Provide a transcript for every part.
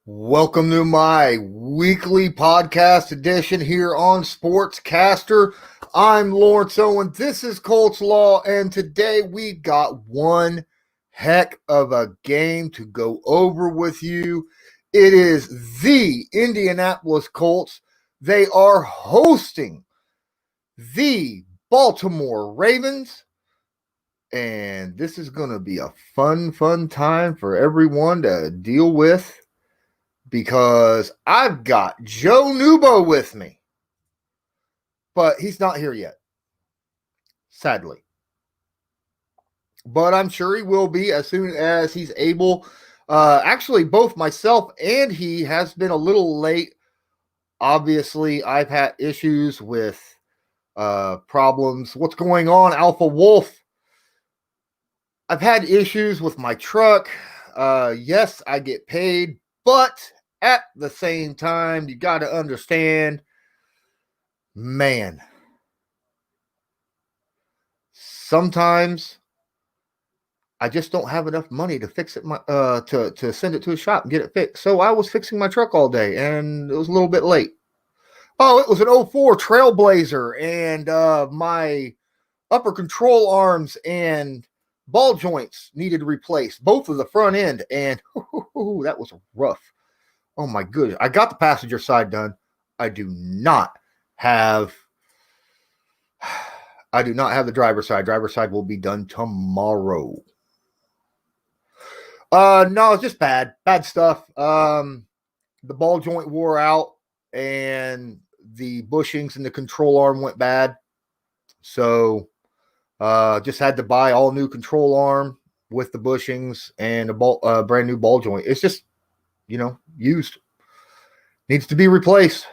Welcome to my weekly podcast edition here on Sportscaster. I'm Lawrence Owen. This is Colts Law, and today we got one heck of a game to go over with you. It is the Indianapolis Colts. They are hosting the Baltimore Ravens, and this is going to be a fun time for everyone to deal with, because I've got Joe Noobo with me, but he's not here yet, sadly. But I'm sure he will be as soon as he's able. Actually, both myself and he has been a little late. Obviously, I've had issues with problems. What's going on, Alpha Wolf? I've had issues with my truck. Yes, I get paid, but at the same time, you got to understand, man, sometimes I just don't have enough money to fix it, to send it to a shop and get it fixed. So I was fixing my truck all day, and it was a little bit late. Oh, it was an 04 Trailblazer, and my upper control arms and ball joints needed replaced, both of the front end, and that was rough. Oh my goodness. I got the passenger side done. I do not have the driver's side. Driver's side will be done tomorrow. No, it's just bad stuff. The ball joint wore out and the bushings and the control arm went bad. So just had to buy all new control arm with the bushings and a brand new ball joint. It's just, used. Needs to be replaced.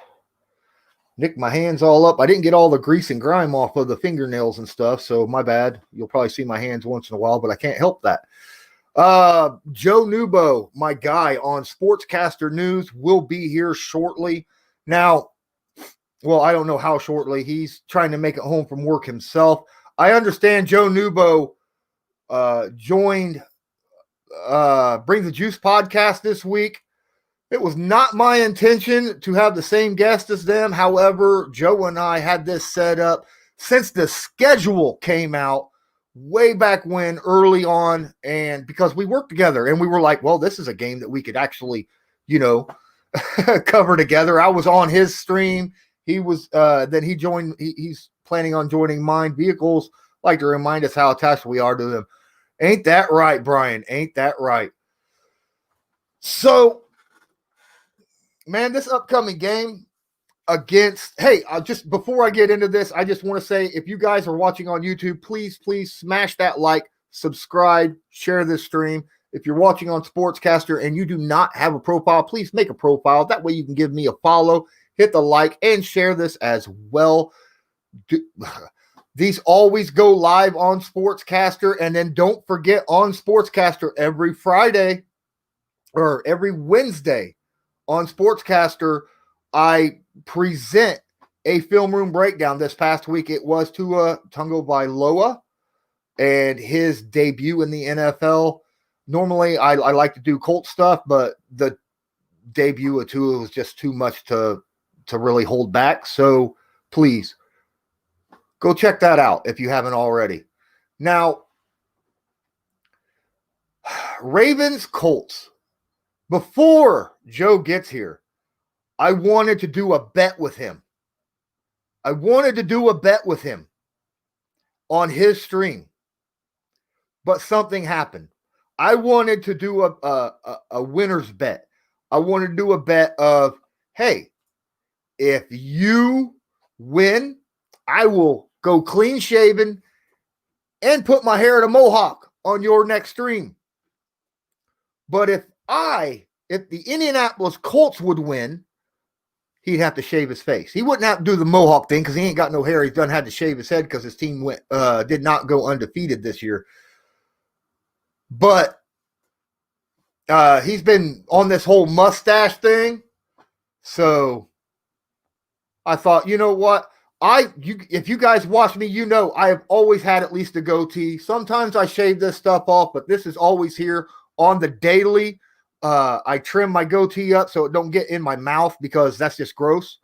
Nicked my hands all up. I didn't get all the grease and grime off of the fingernails and stuff, so my bad. You'll probably see my hands once in a while, but I can't help that. Joe Noobo, my guy on Sportscaster News, will be here shortly. Now, well, I don't know how shortly. He's trying to make it home from work himself. I understand Joe Noobo joined Bring the Juice podcast this week. It was not my intention to have the same guest as them. However, Joe and I had this set up since the schedule came out way back when, early on, and because we worked together and we were like, well, this is a game that we could actually, cover together. I was on his stream. He was, then he joined, he's planning on joining Mine Vehicles. Like to remind us how attached we are to them. Ain't that right, Brian? Ain't that right? So, man, this upcoming game against, just before I get into this, I just want to say, if you guys are watching on YouTube, please smash that like, subscribe, share this stream. If you're watching on Sportscaster and you do not have a profile, please make a profile. That way you can give me a follow, hit the like, and share this as well. These always go live on Sportscaster, and then don't forget, on Sportscaster every Friday or every Wednesday on Sportscaster, I present a film room breakdown. This past week, it was Tua Tagovailoa and his debut in the NFL. Normally, I like to do Colt stuff, but the debut of Tua was just too much to really hold back. So please go check that out if you haven't already. Now, Ravens Colts. Before Joe gets here, I wanted to do a bet with him. On his stream. But something happened. I wanted to do a winner's bet. I wanted to do a bet of, hey, if you win, I will go clean shaven and put my hair in a mohawk on your next stream. But if the Indianapolis Colts would win, he'd have to shave his face. He wouldn't have to do the mohawk thing because he ain't got no hair. He's done had to shave his head because his team did not go undefeated this year. But he's been on this whole mustache thing. So I thought, you know what? If you guys watch me, I have always had at least a goatee. Sometimes I shave this stuff off, but this is always here on the daily. I trim my goatee up so it don't get in my mouth because that's just gross.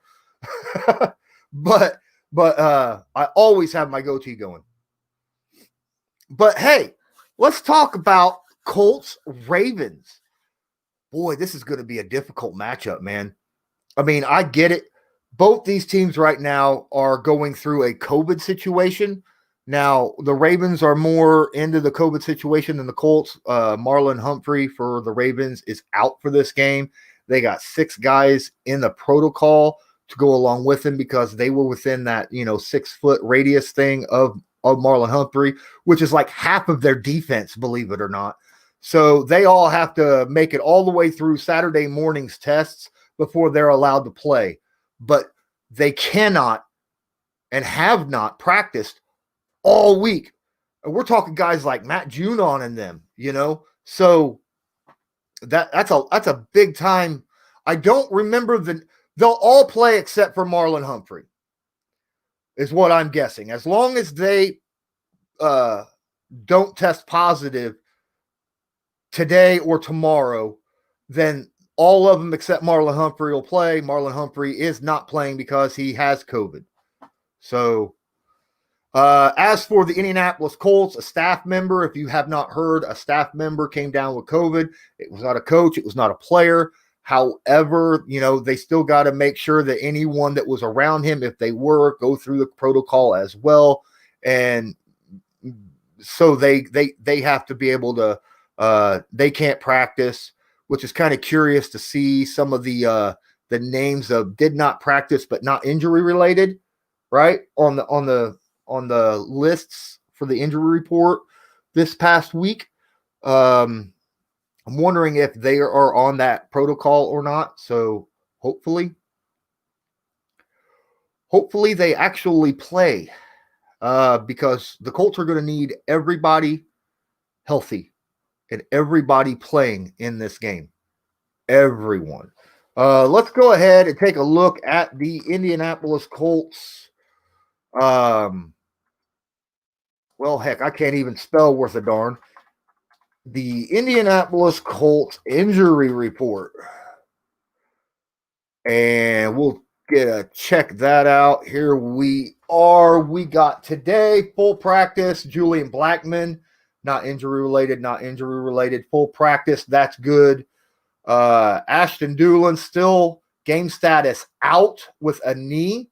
but I always have my goatee going. But hey, let's talk about Colts Ravens. Boy, this is going to be a difficult matchup, man. I mean, I get it. Both these teams right now are going through a COVID situation. Now, the Ravens are more into the COVID situation than the Colts. Marlon Humphrey for the Ravens is out for this game. They got 6 guys in the protocol to go along with him because they were within that, 6-foot radius thing of Marlon Humphrey, which is like half of their defense, believe it or not. So they all have to make it all the way through Saturday morning's tests before they're allowed to play. But they cannot and have not practiced all week. And we're talking guys like Matt Judon and them, So that's a big time. I don't remember they'll all play except for Marlon Humphrey, is what I'm guessing. As long as they don't test positive today or tomorrow, then all of them except Marlon Humphrey will play. Marlon Humphrey is not playing because he has COVID. So as for the Indianapolis Colts, a staff member, if you have not heard, a staff member came down with COVID. It was not a coach. It was not a player. However, they still got to make sure that anyone that was around him, if they were, go through the protocol as well. And so they have to be able to, they can't practice, which is kind of curious to see some of the names of did not practice, but not injury related, right? On the lists for the injury report this past week. I'm wondering if they are on that protocol or not. So hopefully they actually play because the Colts are going to need everybody healthy and everybody playing in this game. Everyone. Let's go ahead and take a look at the Indianapolis Colts. Well, heck, I can't even spell worth a darn. The Indianapolis Colts injury report. And we'll check that out. Here we are. We got today full practice. Julian Blackmon, not injury related. Full practice. That's good. Ashton Dulin still game status out with a knee.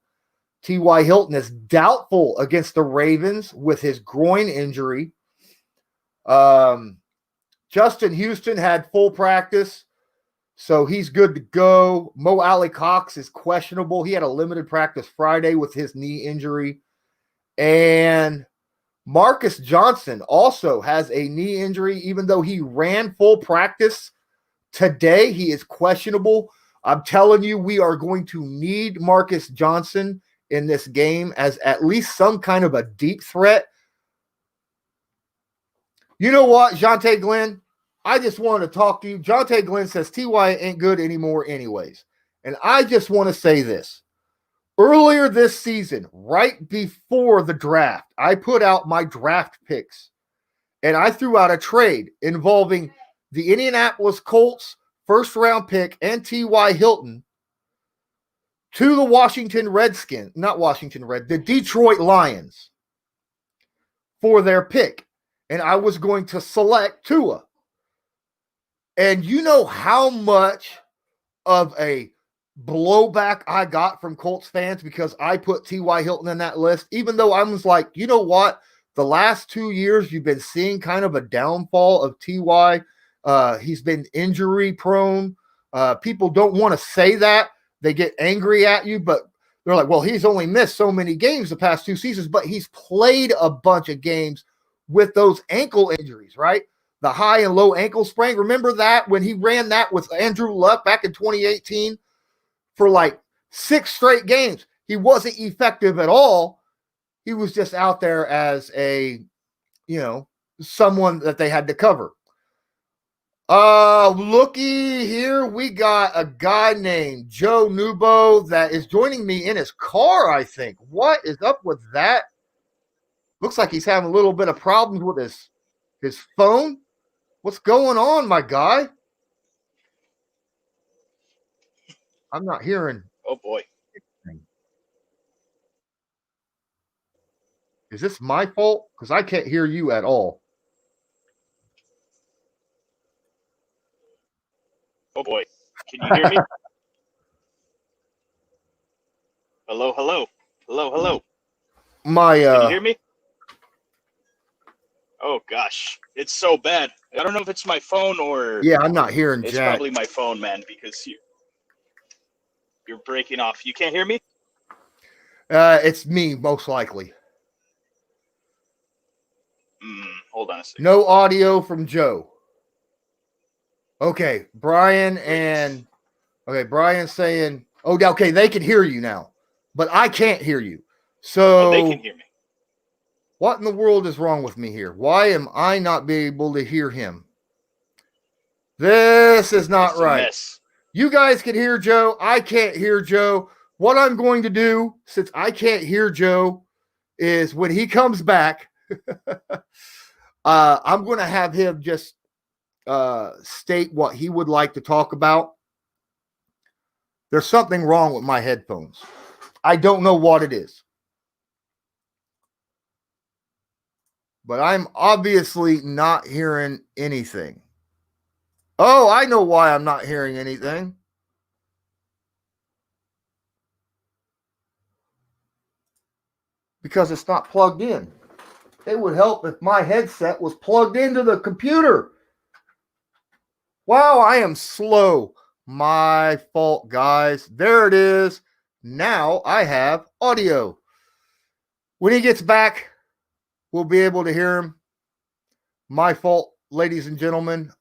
T.Y. Hilton is doubtful against the Ravens with his groin injury. Justin Houston had full practice, so he's good to go. Mo Alley-Cox is questionable. He had a limited practice Friday with his knee injury. And Marcus Johnson also has a knee injury, even though he ran full practice today. He is questionable. I'm telling you, we are going to need Marcus Johnson in this game as at least some kind of a deep threat. You know what, Jonte Glenn? I just wanted to talk to you. Jonte Glenn says T.Y. ain't good anymore anyways. And I just want to say this. Earlier this season, right before the draft, I put out my draft picks. And I threw out a trade involving the Indianapolis Colts first-round pick and T.Y. Hilton to the the Detroit Lions for their pick. And I was going to select Tua. And you know how much of a blowback I got from Colts fans because I put T.Y. Hilton in that list, even though I was like, you know what? The last 2 years, you've been seeing kind of a downfall of T.Y. He's been injury prone. People don't want to say that. They get angry at you, but they're like, well, he's only missed so many games the past 2 seasons, but he's played a bunch of games with those ankle injuries, right? The high and low ankle sprain. Remember that when he ran that with Andrew Luck back in 2018 for like 6 straight games? He wasn't effective at all. He was just out there as a, someone that they had to cover. Looky here, we got a guy named Joe Noobo that is joining me in his car, I think. What is up with that? Looks like he's having a little bit of problems with his phone. What's going on, my guy? I'm not hearing. Oh boy. Is this my fault? Because I can't hear you at all. Oh boy. Can you hear me? Hello, hello. Hello, hello. My Can you hear me? Oh gosh. It's so bad. I don't know if it's my phone or yeah, I'm not hearing it's Jack. probably my phone, man, because you're breaking off. You can't hear me? It's me, most likely. Hold on a second. No audio from Joe. Okay, Brian and Brian's saying, "Oh, okay, they can hear you now, but I can't hear you." So they can hear me. What in the world is wrong with me here? Why am I not being able to hear him? This is not right. Mess. You guys can hear Joe. I can't hear Joe. What I'm going to do, since I can't hear Joe, is when he comes back, I'm going to have him just state what he would like to talk about. There's something wrong with my headphones. I don't know what it is. But I'm obviously not hearing anything. Oh, I know why I'm not hearing anything. Because it's not plugged in. It would help if my headset was plugged into the computer. Wow, I am slow. My fault, guys. There it is. Now I have audio. When he gets back, we'll be able to hear him. My fault, ladies and gentlemen.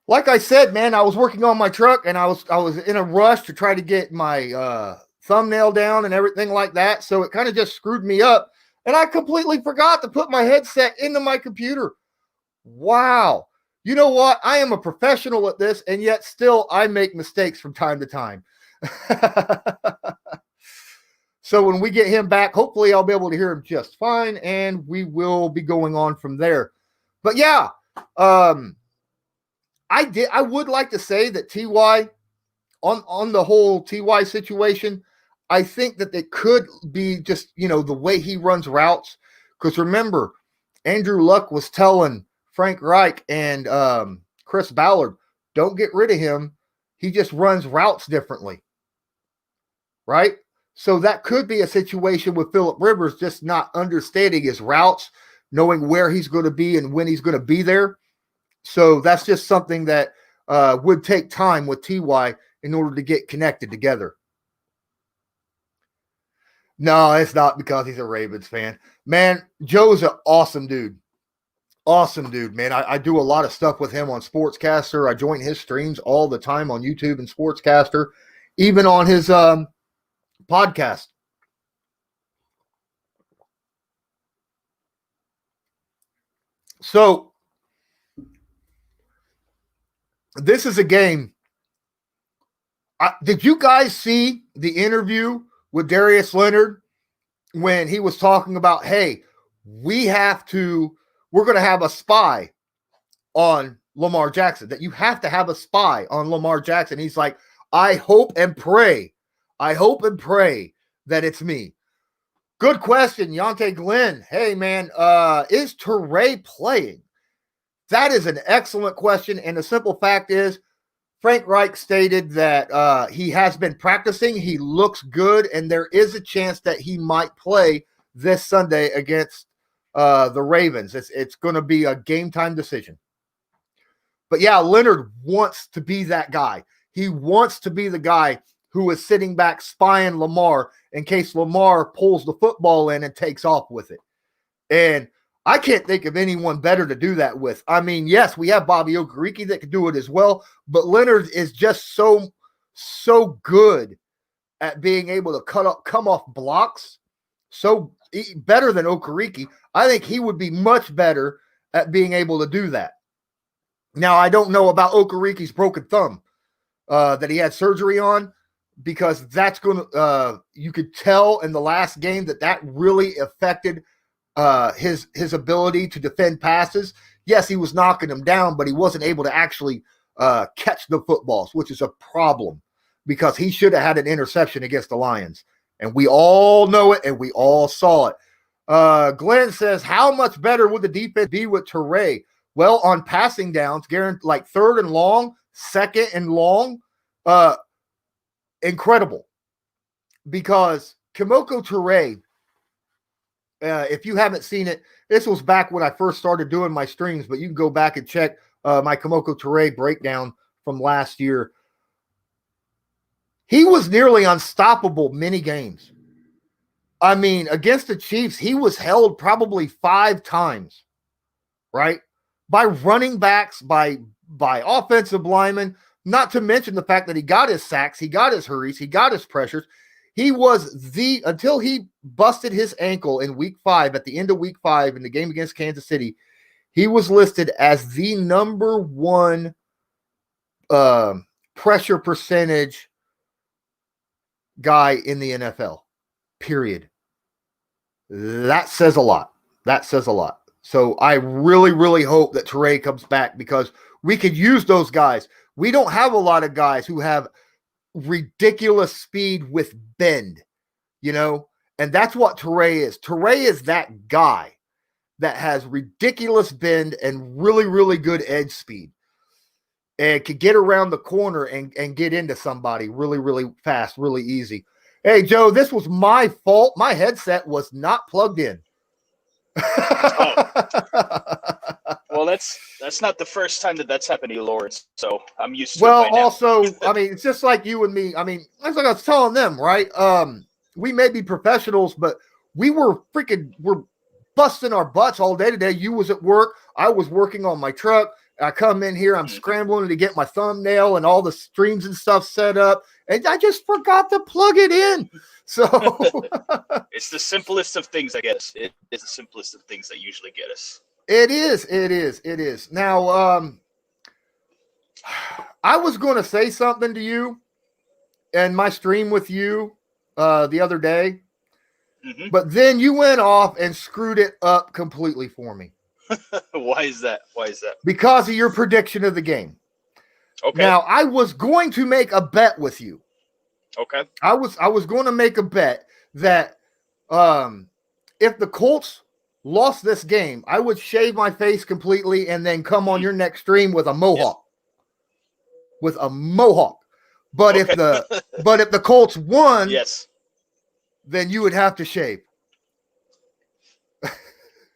Like I said, man, I was working on my truck and I was in a rush to try to get my thumbnail down and everything like that. So it kind of just screwed me up. And I completely forgot to put my headset into my computer. Wow. You know what? I am a professional at this, and yet still I make mistakes from time to time. So when we get him back, hopefully I'll be able to hear him just fine, and we will be going on from there. But yeah, I would like to say that TY, on the whole TY situation, I think that it could be just, the way he runs routes. Because remember, Andrew Luck was telling Frank Reich and Chris Ballard, don't get rid of him. He just runs routes differently. Right? So that could be a situation with Phillip Rivers just not understanding his routes, knowing where he's going to be and when he's going to be there. So that's just something that would take time with TY in order to get connected together. No, it's not because he's a Ravens fan. Man, Joe's an awesome dude. Awesome dude, man. I do a lot of stuff with him on Sportscaster. I join his streams all the time on YouTube and Sportscaster, even on his podcast. So this is a game. Did you guys see the interview with Darius Leonard when he was talking about, hey, we're going to have a spy on Lamar Jackson, that you have to have a spy on Lamar Jackson. He's like, I hope and pray that it's me. Good question, Yonte Glenn. Hey, man, is Teray playing? That is an excellent question, and the simple fact is, Frank Reich stated that he has been practicing. He looks good, and there is a chance that he might play this Sunday against the Ravens. It's going to be a game-time decision. But, yeah, Leonard wants to be that guy. He wants to be the guy who is sitting back spying Lamar in case Lamar pulls the football in and takes off with it. And I can't think of anyone better to do that with. I mean, yes, we have Bobby Okereke that can do it as well, but Leonard is just so good at being able to come off blocks. So better than Okereke. I think he would be much better at being able to do that. Now, I don't know about Okereke's broken thumb that he had surgery on, because that's going to, you could tell in the last game that really affected his ability to defend passes. Yes, he was knocking them down, but he wasn't able to actually catch the footballs, which is a problem. because he should have had an interception against the Lions. And we all know it, and we all saw it. Glenn says, how much better would the defense be with Teray? Well, on passing downs, guaranteed like 3rd and long, 2nd and long, incredible. Because Kemoko Teray, if you haven't seen it, this was back when I first started doing my streams, but you can go back and check my Kemoko Teray breakdown from last year. He was nearly unstoppable many games. I mean, against the Chiefs, he was held probably 5 times, right? By running backs, by offensive linemen, not to mention the fact that he got his sacks, he got his hurries, he got his pressures. He was until he busted his ankle in week 5, at the end of week 5 in the game against Kansas City, he was listed as the number 1 pressure percentage guy in the NFL, period. That says a lot. That says a lot. So I really, really hope that Teray comes back because we could use those guys. We don't have a lot of guys who have ridiculous speed with bend, and that's what Teray is. Teray is that guy that has ridiculous bend and really, really good edge speed and could get around the corner and get into somebody really, really fast, really easy. Hey, Joe, this was my fault. My headset was not plugged in. Well, that's not the first time that's happened to you, Lord. So I'm used to well, it by now. Also, I mean, it's just like you and me. I mean, that's like I was telling them, right? We may be professionals, but we're busting our butts all day today. You was at work. I was working on my truck. I come in here, I'm scrambling to get my thumbnail and all the streams and stuff set up, and I just forgot to plug it in. So it's the simplest of things that get us. It is the simplest of things that usually get us. It is. Now, I was going to say something to you in my stream with you the other day, but then you went off and screwed it up completely for me. Why is that? Because of your prediction of the game. Okay. Now, I was going to make a bet with you. Okay. I was going to make a bet that if the Colts lost this game, I would shave my face completely and then come on your next stream with a mohawk. Yes. With a mohawk. But if the Colts won, yes, then you would have to shave.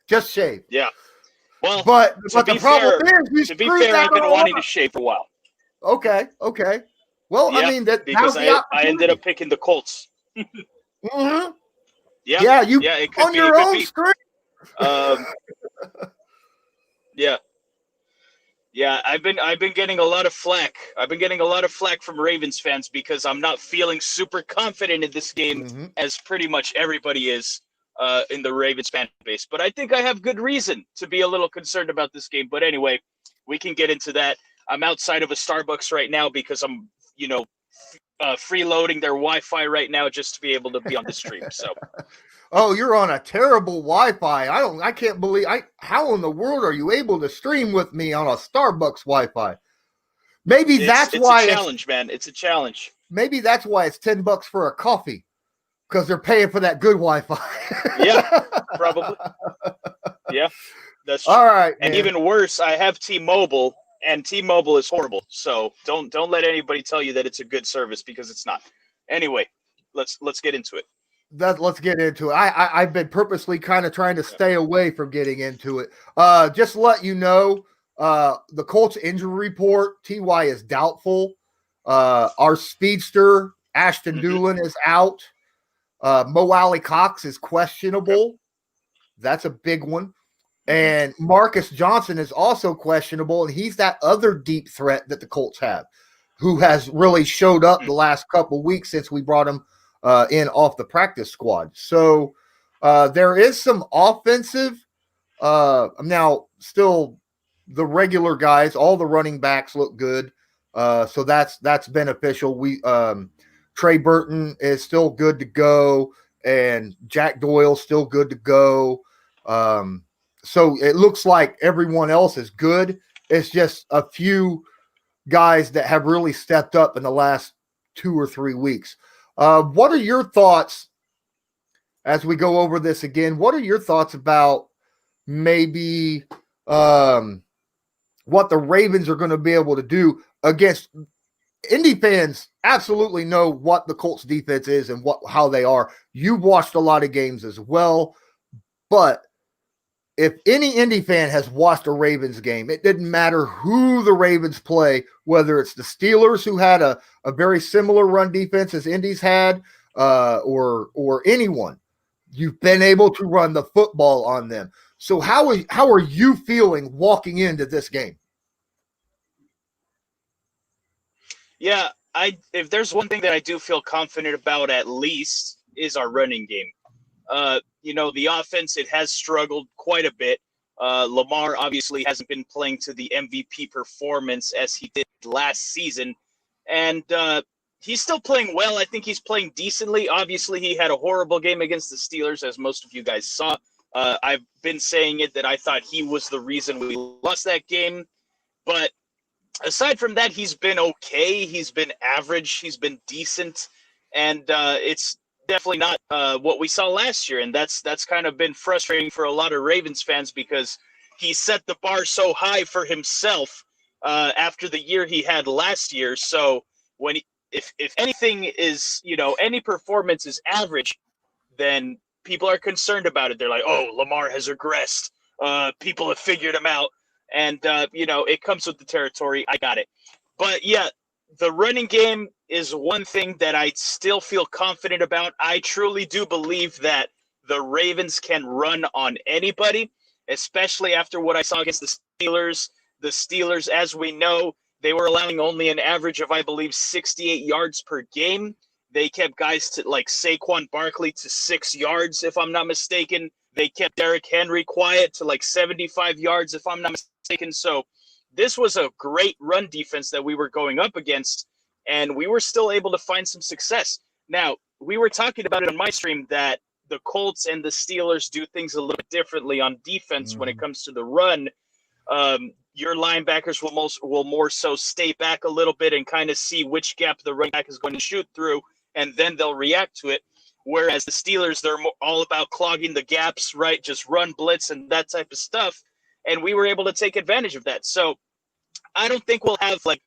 Just shave. Yeah. Well, but the problem is, to be fair, I've been wanting to shave for a while. Okay. Well, yeah, I mean because I ended up picking the Colts. Mm-hmm. Yeah. It could on be, your own screen. Yeah. I've been getting a lot of flack. I've been getting a lot of flack from Ravens fans because I'm not feeling super confident in this game, as pretty much everybody is in the Ravens fan base. But I think I have good reason to be a little concerned about this game. But anyway, we can get into that. I'm outside of a Starbucks right now because I'm, freeloading their Wi-Fi right now just to be able to be on the stream. So. Oh, you're on a terrible Wi-Fi. I can't believe how in the world are you able to stream with me on a Starbucks Wi-Fi? Maybe that's why it's a challenge, man. It's a challenge. Maybe that's why it's $10 for a coffee, because they're paying for that good Wi-Fi. Yeah, probably. Yeah, that's true. All right. And even worse, I have T-Mobile, and T-Mobile is horrible. So don't let anybody tell you that it's a good service, because it's not. Anyway, let's get into it. Let's get into it. I've been purposely kind of trying to stay away from getting into it. Just to let you know, the Colts injury report, TY is doubtful. Our speedster, Ashton Doolin, is out. Mo Alley Cox is questionable. That's a big one. And Marcus Johnson is also questionable, and he's that other deep threat that the Colts have, who has really showed up the last couple weeks since we brought him in off the practice squad. So there is some offensive. Now, still the regular guys, all the running backs look good. So that's beneficial. Trey Burton is still good to go, and Jack Doyle's still good to go. So it looks like everyone else is good. It's just a few guys that have really stepped up in the last 2 or 3 weeks. What are your thoughts as we go over this again? What are your thoughts about maybe what the Ravens are going to be able to do against Indy fans? Absolutely know what the Colts defense is and how they are. You've watched a lot of games as well, but if any Indy fan has watched a Ravens game, it didn't matter who the Ravens play, whether it's the Steelers, who had a very similar run defense as Indy's had, or anyone. You've been able to run the football on them. So how are you feeling walking into this game? Yeah, if there's one thing that I do feel confident about, at least, is our running game. The offense, it has struggled quite a bit. Lamar obviously hasn't been playing to the MVP performance as he did last season. And he's still playing well. I think he's playing decently. Obviously, he had a horrible game against the Steelers, as most of you guys saw. I've been saying it that I thought he was the reason we lost that game. But aside from that, he's been okay. He's been average. He's been decent. And it's definitely not what we saw last year, and that's kind of been frustrating for a lot of Ravens fans because he set the bar so high for himself after the year he had last year. So if anything is, any performance is average, then people are concerned about it. They're like, oh, Lamar has regressed. People have figured him out, and it comes with the territory. I got it, but yeah. The running game is one thing that I still feel confident about. I truly do believe that the Ravens can run on anybody, especially after what I saw against the Steelers. The Steelers, as we know, they were allowing only an average of, I believe, 68 yards per game. They kept guys to like Saquon Barkley to 6 yards, if I'm not mistaken. They kept Derrick Henry quiet to like 75 yards, if I'm not mistaken. So this was a great run defense that we were going up against, and we were still able to find some success. Now, we were talking about it on my stream that the Colts and the Steelers do things a little bit differently on defense when it comes to the run. Your linebackers will more so stay back a little bit and kind of see which gap the running back is going to shoot through, and then they'll react to it. Whereas the Steelers, they're all about clogging the gaps, right? Just run blitz and that type of stuff. And we were able to take advantage of that. So I don't think we'll have like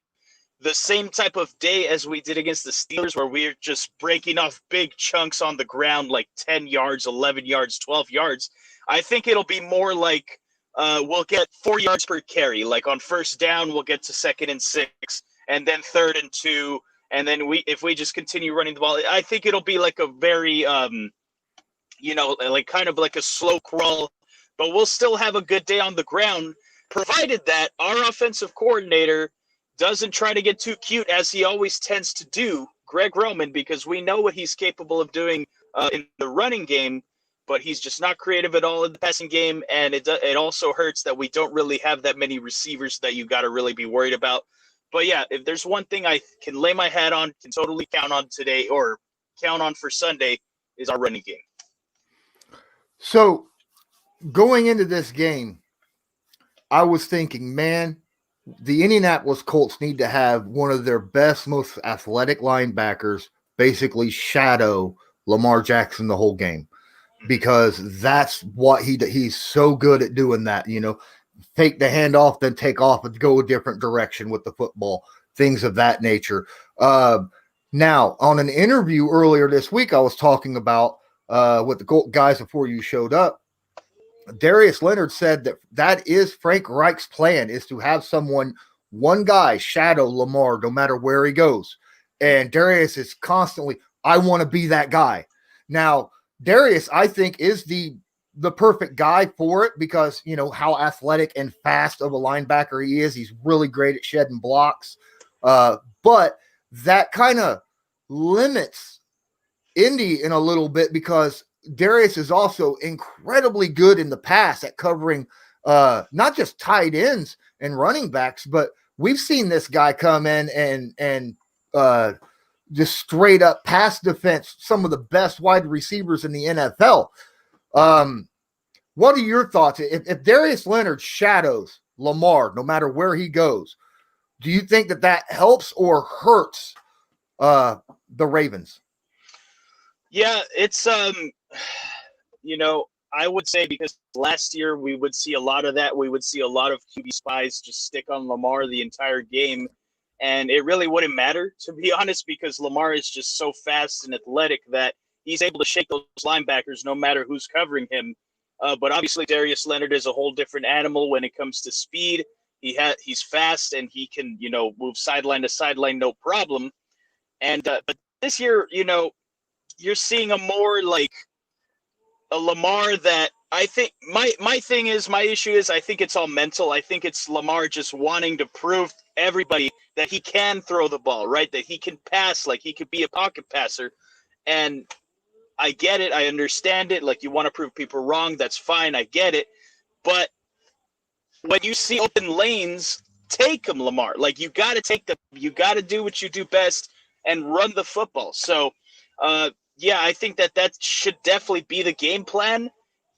the same type of day as we did against the Steelers, where we're just breaking off big chunks on the ground, like 10 yards, 11 yards, 12 yards. I think it'll be more like we'll get 4 yards per carry. Like on first down, we'll get to 2nd and 6, and then 3rd and 2. And then if we just continue running the ball, I think it'll be like a very, like kind of like a slow crawl, but we'll still have a good day on the ground, provided that our offensive coordinator doesn't try to get too cute, as he always tends to do, Greg Roman, because we know what he's capable of doing in the running game, but he's just not creative at all in the passing game, and it also hurts that we don't really have that many receivers that you got to really be worried about. But yeah, if there's one thing I can lay my hat on, can totally count on today, or count on for Sunday, is our running game. So going into this game, I was thinking, man, the Indianapolis Colts need to have one of their best, most athletic linebackers basically shadow Lamar Jackson the whole game, because that's what he's so good at doing that, take the handoff, then take off and go a different direction with the football, things of that nature. Now, on an interview earlier this week, I was talking about with the guys before you showed up. Darius Leonard said that is Frank Reich's plan, is to have one guy shadow Lamar no matter where he goes. And Darius is constantly, I want to be that guy. Now, Darius, I think, is the perfect guy for it, because how athletic and fast of a linebacker he is. He's really great at shedding blocks. But that kind of limits Indy in a little bit, because Darius is also incredibly good in the pass at covering not just tight ends and running backs, but we've seen this guy come in and just straight up pass defense some of the best wide receivers in the NFL. What are your thoughts? If Darius Leonard shadows Lamar no matter where he goes, do you think that helps or hurts the Ravens? Yeah, it's I would say because last year we would see a lot of that. We would see a lot of QB spies just stick on Lamar the entire game, and it really wouldn't matter, to be honest, because Lamar is just so fast and athletic that he's able to shake those linebackers no matter who's covering him. But obviously Darius Leonard is a whole different animal when it comes to speed. He's fast and he can move sideline to sideline no problem. And but this year, you're seeing a more like a Lamar that I think my issue is I think it's all mental. I think it's Lamar just wanting to prove to everybody that he can throw the ball, right? That he can pass, like he could be a pocket passer. And I get it. I understand it. Like you want to prove people wrong. That's fine. I get it. But when you see open lanes, take them, Lamar. Like you got to take them. You got to do what you do best and run the football. So, yeah, I think that should definitely be the game plan,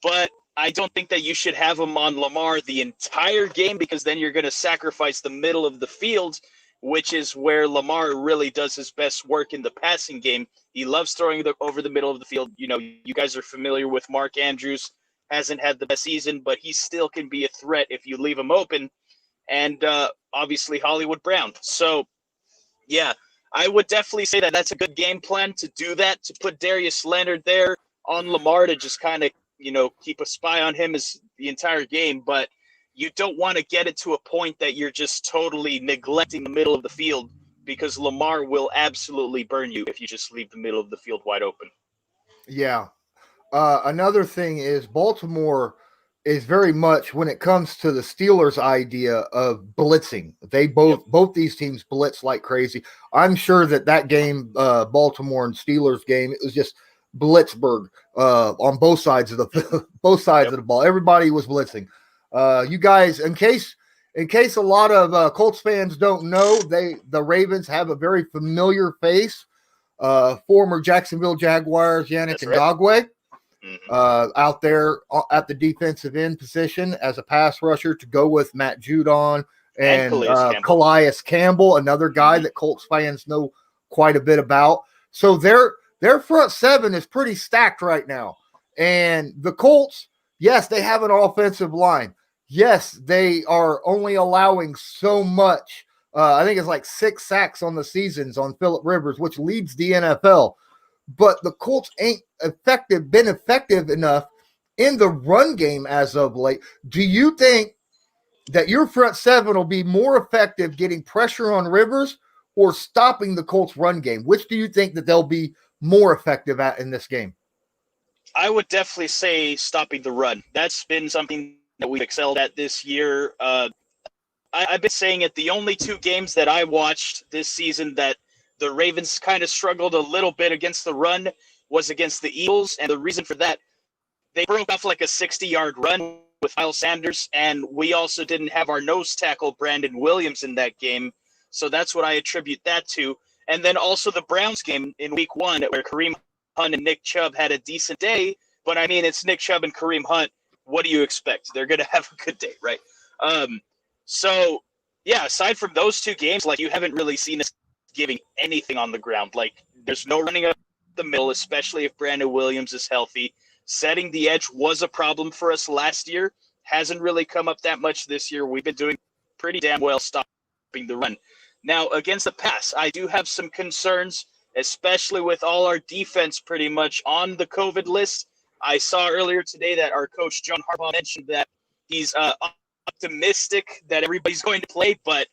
but I don't think that you should have him on Lamar the entire game because then you're going to sacrifice the middle of the field, which is where Lamar really does his best work in the passing game. He loves throwing over the middle of the field. You guys are familiar with Mark Andrews, hasn't had the best season, but he still can be a threat if you leave him open, and obviously Hollywood Brown. So, yeah. I would definitely say that that's a good game plan to do that, to put Darius Leonard there on Lamar to just kind of, keep a spy on him as the entire game. But you don't want to get it to a point that you're just totally neglecting the middle of the field because Lamar will absolutely burn you if you just leave the middle of the field wide open. Yeah. Another thing is Baltimore is very much when it comes to the Steelers' idea of blitzing. They both these teams blitz like crazy. I'm sure that game, Baltimore and Steelers game, it was just Blitzburg on both sides of the of the ball. Everybody was blitzing. You guys, in case a lot of Colts fans don't know, the Ravens have a very familiar face. Former Jacksonville Jaguars Yannick Ngakoue. Out there at the defensive end position as a pass rusher to go with Matt Judon and Calais Campbell, another guy that Colts fans know quite a bit about. So their front seven is pretty stacked right now. And the Colts, yes, they have an offensive line. Yes, they are only allowing so much. I think it's like 6 sacks on the seasons on Phillip Rivers, which leads the NFL. But the Colts ain't been effective enough in the run game as of late. Do you think that your front seven will be more effective getting pressure on Rivers or stopping the Colts run game? Which do you think that they'll be more effective at in this game? I would definitely say stopping the run. That's been something that we've excelled at this year. I've been saying it. The only 2 games that I watched this season that the Ravens kind of struggled a little bit against the run was against the Eagles. And the reason for that, they broke off like a 60-yard run with Miles Sanders. And we also didn't have our nose tackle, Brandon Williams, in that game. So that's what I attribute that to. And then also the Browns game in week 1 where Kareem Hunt and Nick Chubb had a decent day. But, I mean, it's Nick Chubb and Kareem Hunt. What do you expect? They're going to have a good day, right? So, yeah, aside from those 2 games, like you haven't really seen us giving anything on the ground. Like there's no running up the middle, especially if Brandon Williams is healthy. Setting the edge was a problem for us last year. Hasn't really come up that much this year. We've been doing pretty damn well stopping the run. Now, against the pass, I do have some concerns, especially with all our defense pretty much on the COVID list. I saw earlier today that our coach, John Harbaugh, mentioned that he's optimistic that everybody's going to play, but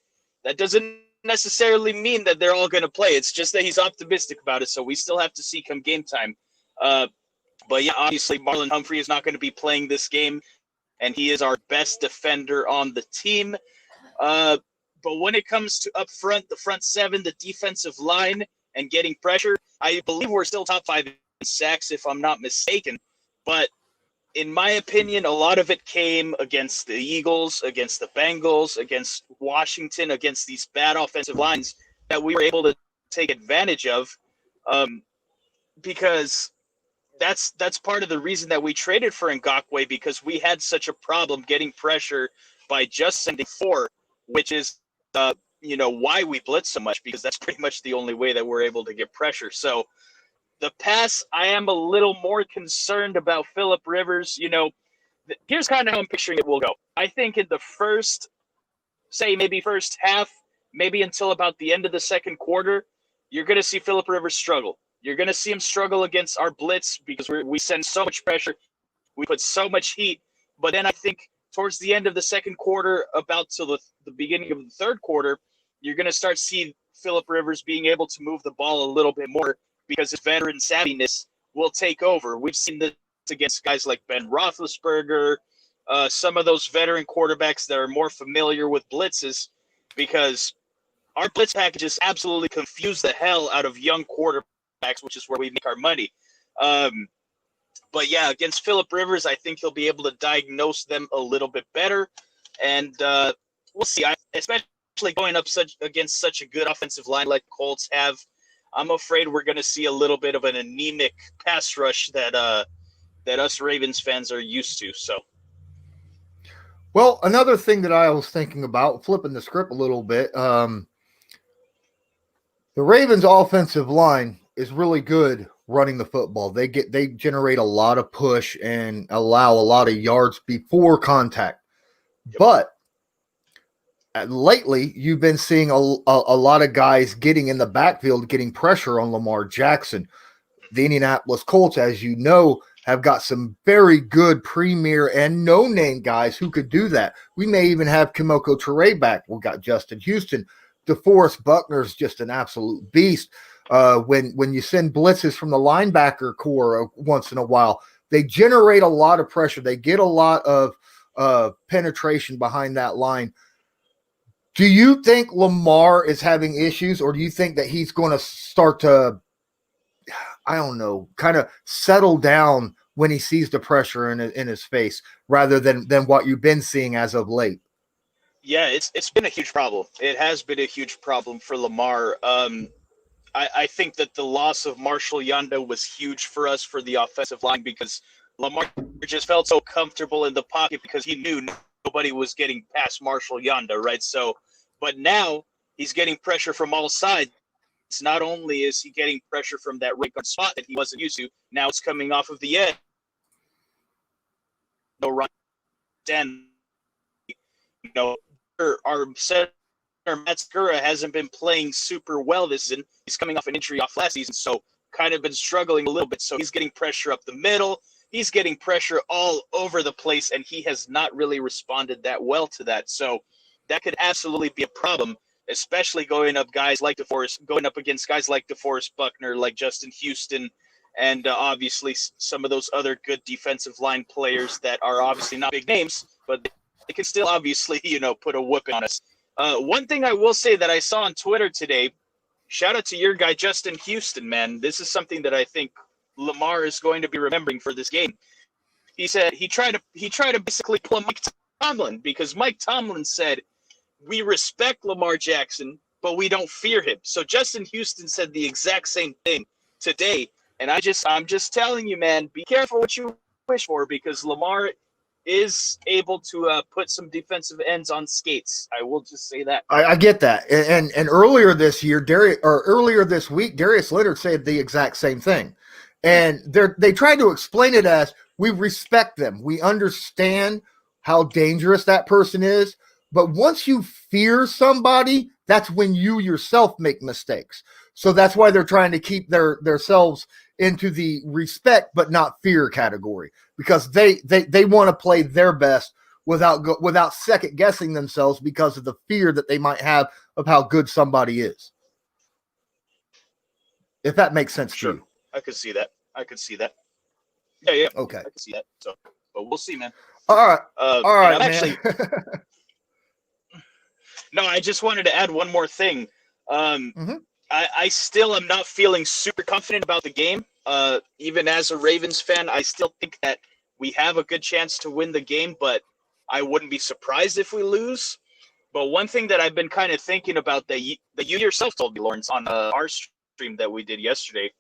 that doesn't necessarily mean that they're all going to play. It's just that he's optimistic about it, so we still have to see come game time. But yeah, obviously Marlon Humphrey is not going to be playing this game, and he is our best defender on the team. But when it comes to up front, the front seven, the defensive line, and getting pressure, I believe we're still top 5 in sacks, if I'm not mistaken. But in my opinion, a lot of it came against the Eagles, against the Bengals, against Washington, against these bad offensive lines that we were able to take advantage of, because that's part of the reason that we traded for Ngakoue, because we had such a problem getting pressure by just sending 4, which is why we blitz so much, because that's pretty much the only way that we're able to get pressure. So the pass, I am a little more concerned about Phillip Rivers. Here's kind of how I'm picturing it will go. I think in the first half, maybe until about the end of the second quarter, you're going to see Phillip Rivers struggle. You're going to see him struggle against our blitz because we send so much pressure. We put so much heat. But then I think towards the end of the second quarter, about to the beginning of the third quarter, you're going to start seeing Phillip Rivers being able to move the ball a little bit more because his veteran savviness will take over. We've seen this against guys like Ben Roethlisberger, some of those veteran quarterbacks that are more familiar with blitzes, because our blitz packages absolutely confuse the hell out of young quarterbacks, which is where we make our money. But yeah, against Phillip Rivers, I think he'll be able to diagnose them a little bit better. And we'll see. Especially going up against such a good offensive line like the Colts have, I'm afraid we're going to see a little bit of an anemic pass rush that us Ravens fans are used to. So, well, another thing that I was thinking about, flipping the script a little bit, the Ravens' offensive line is really good running the football. They generate a lot of push and allow a lot of yards before contact. Yep. But lately, you've been seeing a lot of guys getting in the backfield, getting pressure on Lamar Jackson. The Indianapolis Colts, as you know, have got some very good premier and no-name guys who could do that. We may even have Kemoko Turay back. We've got Justin Houston. DeForest Buckner's just an absolute beast. When you send blitzes from the linebacker core once in a while, they generate a lot of pressure. They get a lot of penetration behind that line. Do you think Lamar is having issues, or do you think that he's going to start to, I don't know, kind of settle down when he sees the pressure in his face rather than what you've been seeing as of late? Yeah, it's been a huge problem. It has been a huge problem for Lamar. I think that the loss of Marshall Yanda was huge for us for the offensive line, because Lamar just felt so comfortable in the pocket because he knew nobody was getting past Marshall Yanda, right? So, but now he's getting pressure from all sides. Not only is he getting pressure from that right guard spot that he wasn't used to, now it's coming off of the edge. No run. And, our center Matt Skura hasn't been playing super well this season. He's coming off an injury off last season, so kind of been struggling a little bit. So he's getting pressure up the middle. He's getting pressure all over the place, and he has not really responded that well to that. So that could absolutely be a problem, especially going up against guys like DeForest Buckner, like Justin Houston, and obviously some of those other good defensive line players that are obviously not big names, but they can still obviously, put a whooping on us. One thing I will say that I saw on Twitter today, shout out to your guy, Justin Houston, man. This is something that I think Lamar is going to be remembering for this game. He said he tried to basically pull Mike Tomlin, because Mike Tomlin said, we respect Lamar Jackson, but we don't fear him. So Justin Houston said the exact same thing today. And I'm just telling you, man, be careful what you wish for, because Lamar is able to put some defensive ends on skates. I will just say that. I get that. And earlier this week, Darius Leonard said the exact same thing. And they tried to explain it as, we respect them. We understand how dangerous that person is. But once you fear somebody, that's when you yourself make mistakes. So that's why they're trying to keep themselves into the respect but not fear category, because they want to play their best without second guessing themselves because of the fear that they might have of how good somebody is. If that makes sense to you. I could see that. Yeah. Okay. I can see that. So, but we'll see, man. All right, man. Actually, no, I just wanted to add one more thing. I still am not feeling super confident about the game. Even as a Ravens fan, I still think that we have a good chance to win the game, but I wouldn't be surprised if we lose. But one thing that I've been kind of thinking about that you yourself told me, Lawrence, on our stream that we did yesterday,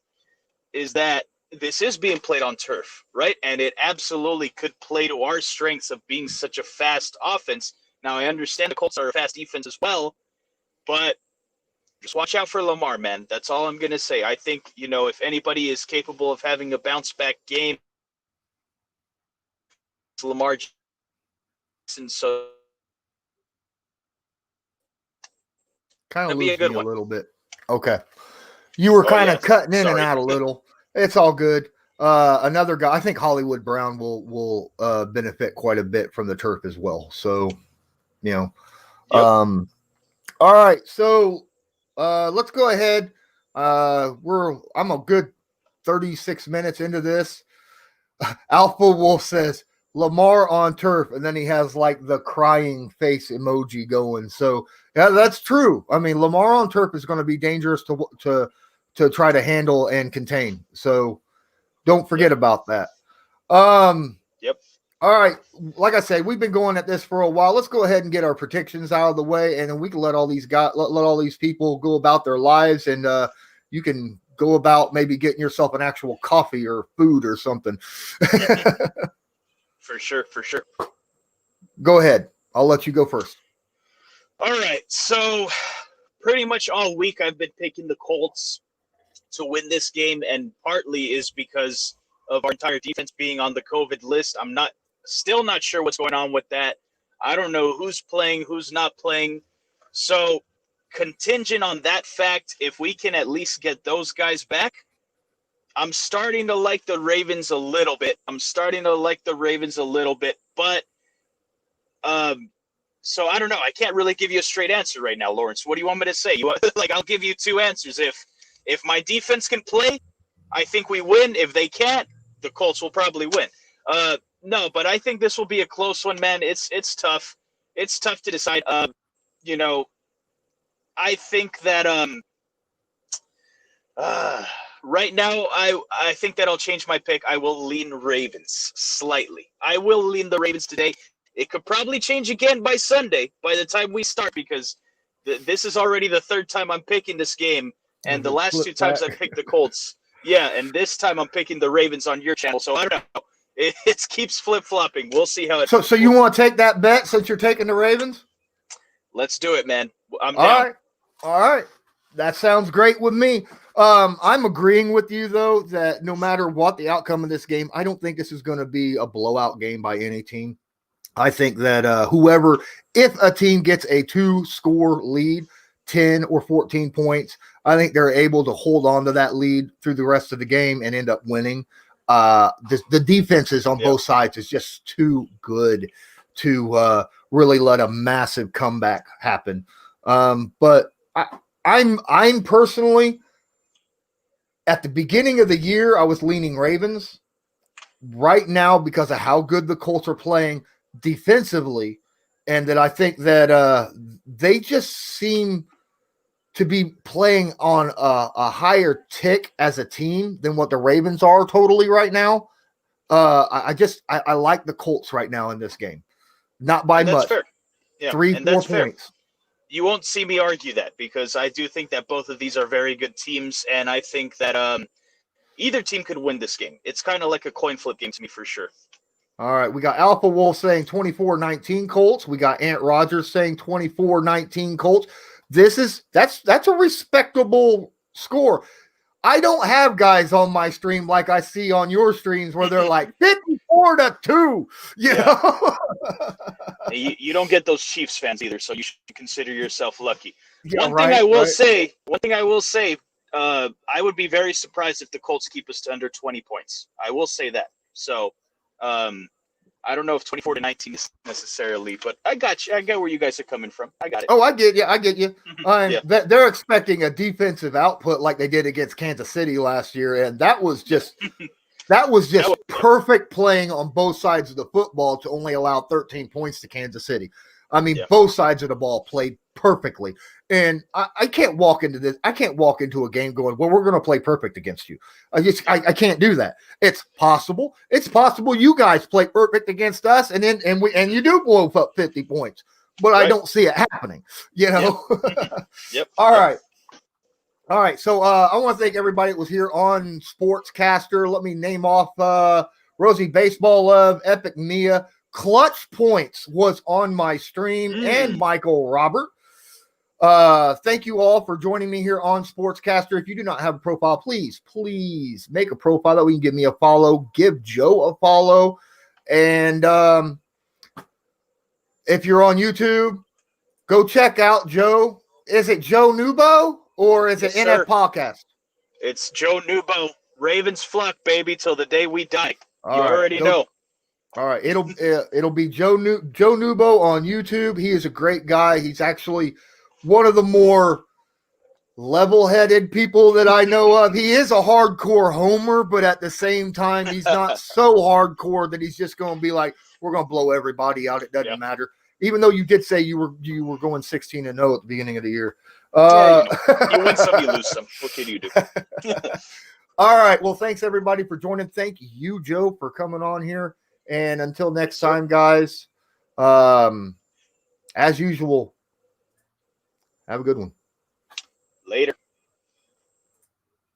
is that this is being played on turf, right? And it absolutely could play to our strengths of being such a fast offense. Now, I understand the Colts are a fast defense as well, but just watch out for Lamar, man. That's all I'm going to say. I think, if anybody is capable of having a bounce-back game, it's Lamar Jackson. So Kind of that'll be a lose good me a one. little bit. Okay. You were kind of cutting in and out a little. It's all good. Another guy, I think Hollywood Brown will benefit quite a bit from the turf as well. So, Yep. All right. So let's go ahead. I'm a good 36 minutes into this. Alpha Wolf says Lamar on turf, and then he has like the crying face emoji going. So yeah, that's true. I mean, Lamar on turf is going to be dangerous to try to handle and contain. So don't forget about that. Yep. All right. Like I said, we've been going at this for a while. Let's go ahead and get our predictions out of the way, and then we can let all these guys, let all these people go about their lives, and you can go about maybe getting yourself an actual coffee or food or something. For sure. Go ahead. I'll let you go first. All right. So pretty much all week I've been picking the Colts to win this game, and partly is because of our entire defense being on the COVID list. I'm still not sure what's going on with that. I don't know who's playing, who's not playing. So contingent on that fact, if we can at least get those guys back, I'm starting to like the Ravens a little bit. But so I don't know. I can't really give you a straight answer right now, Lawrence. What do you want me to say? I'll give you two answers. If my defense can play, I think we win. If they can't, the Colts will probably win. No, but I think this will be a close one, man. It's tough. It's tough to decide. I think that right now I think that I'll change my pick. I will lean Ravens slightly. I will lean the Ravens today. It could probably change again by Sunday, by the time we start, because this is already the third time I'm picking this game, and the last two times I picked the Colts. Yeah, and this time I'm picking the Ravens on your channel, so I don't know. It keeps flip-flopping. We'll see how it So you want to take that bet since you're taking the Ravens? Let's do it, man. I'm down. All right. That sounds great with me. I'm agreeing with you, though, that no matter what the outcome of this game, I don't think this is going to be a blowout game by any team. I think that if a team gets a 2-score lead, 10 or 14 points, I think they're able to hold on to that lead through the rest of the game and end up winning. The defenses on both sides is just too good to really let a massive comeback happen. But I'm personally, at the beginning of the year, I was leaning Ravens. Right now, because of how good the Colts are playing defensively, and that I think that they just seem to be playing on a higher tick as a team than what the Ravens are totally right now. I like the Colts right now in this game. Not by much. Fair. Yeah, 3-4 points. Fair. You won't see me argue that, because I do think that both of these are very good teams, and I think that either team could win this game. It's kind of like a coin flip game to me for sure. All right, we got Alpha Wolf saying 24-19 Colts. We got Ant Rogers saying 24-19 Colts. That's a respectable score. I don't have guys on my stream like I see on your streams where they're like 54-2. You know? You don't get those Chiefs fans either, so you should consider yourself lucky. Yeah, one thing I will say, I would be very surprised if the Colts keep us to under 20 points. I will say that. So, I don't know if 24-19 is necessarily, but I got you. I get where you guys are coming from. I got it. Oh, I get you. They're expecting a defensive output like they did against Kansas City last year, and that was just perfect playing on both sides of the football to only allow 13 points to Kansas City. I mean, both sides of the ball played perfectly. And I can't walk into this. I can't walk into a game going, well, we're going to play perfect against you. I can't do that. It's possible. It's possible you guys play perfect against us, and you do blow up 50 points. But I don't see it happening. You know. Yep. All right. So I want to thank everybody that was here on Sportscaster. Let me name off Rosie Baseball Love, Epic Mia, Clutch Points was on my stream, and Michael Robert. Thank you all for joining me here on Sportscaster. If you do not have a profile, please make a profile that we can give me a follow. Give Joe a follow. And if you're on YouTube, go check out Joe. Is it Joe Noobo or is it NF Podcast? It's Joe Noobo. Ravens flock, baby, till the day we die. You already know. All right, it'll be Joe Noobo on YouTube. He is a great guy. He's actually one of the more level-headed people that I know of. He is a hardcore homer, but at the same time, he's not so hardcore that he's just going to be like, we're going to blow everybody out. It doesn't matter. Even though you did say you were going 16-0 at the beginning of the year. You win some, you lose some. What can you do? All right. Well, thanks everybody for joining. Thank you, Joe, for coming on here. And until next time, guys, as usual, have a good one.